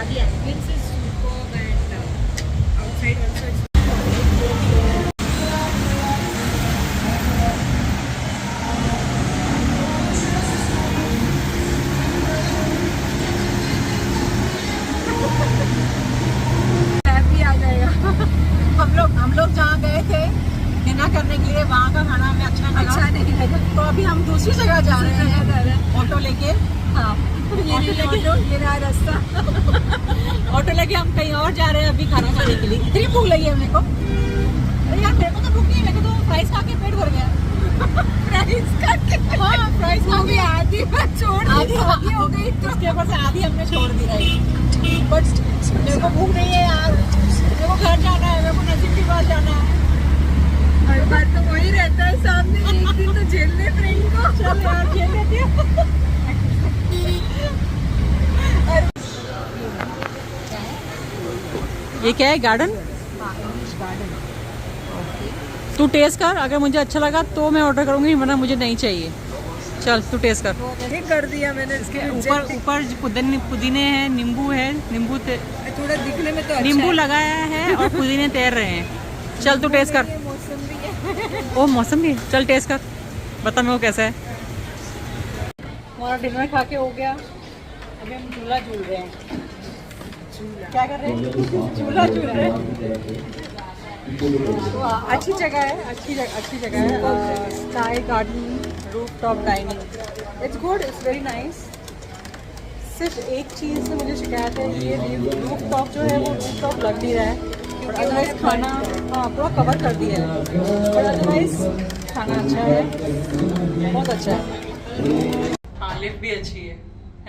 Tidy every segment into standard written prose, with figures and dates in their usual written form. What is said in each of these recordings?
the ambience is superb and outside also it's happy आ जाएगा। हम लोग जहाँ गए थे डिनर करने के लिए, वहाँ का खाना हमें अच्छा नहीं लगा। तो अभी हम दूसरी जगह जा रहे हैं ऑटो लेके। हाँ, ये रहा रास्ता। ऑटो लेके हम कहीं और जा रहे हैं अभी खाना खाने के लिए। इतनी भूख लगी है मेरे को। अरे यार मेरे को तो भूख नहीं है, मेरे को तो फ्राइज खा के पेट भर गया। प्राइस का हाँ, फ्राइज खा के आधी बात छोड़ आधी हो गई, तो उसके ऊपर से आधी हमने छोड़ दी रही। बट मेरे को भूख नहीं है यार, मेरे को घर जाना है, मेरे को नजीब के पास जाना है। हर बार तो वही रहता है सामने, एक दिन तो झेल ले फ्रेंड को। चल यार खेल लेती हूँ। ये क्या है? गार्डन? तू टेस्ट कर, अगर मुझे अच्छा लगा तो मैं ऑर्डर करूंगी, वरना मुझे नहीं चाहिए। चल तू टेस्ट कर। ठीक कर दिया मैंने। इसके ऊपर पुदीने हैं, नींबू है, नींबू थोड़ा दिखने में तो अच्छा नींबू है। लगाया है और पुदीने तैर रहे हैं। चल तू टेस्ट कर। मौसम भी है। ओह मौसम भी, चल टेस्ट कर, बता मेरे को कैसा है। हमारा डिनर खा के हो गया, अभी हम झूला झूल रहे हैं। क्या कर रहे हैं? झूला झूल रहे हैं। तो अच्छी जगह है, अच्छी जगह है। Sky garden, roof top dining, it's good, it's very nice. सिर्फ एक चीज़ से मुझे शिकायत है, ये रूफ टॉप जो है वो रूफ टॉप लग नहीं रहा है, और अदरवाइज खाना हाँ पूरा कवर कर दिया है, और अदरवाइज खाना अच्छा है, बहुत अच्छा है। हाँ लिफ्ट भी अच्छी है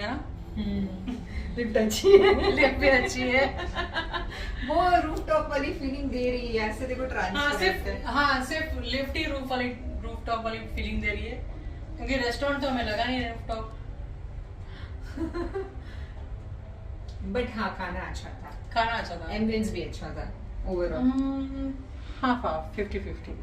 ना? लिफ्ट अच्छी है। लिफ्ट भी अच्छी है। वो रूफ टॉप वाली फीलिंग दे रही है, ऐसे देखो सिर्फ लिफ्ट ही रूफ टॉप वाली फीलिंग दे रही है, क्योंकि रेस्टोरेंट तो हमें लगा नहीं रूफ टॉप। बट हाँ खाना अच्छा था, खाना अच्छा था, एम्बियंस भी अच्छा था ओवरऑल। हाफ 50-50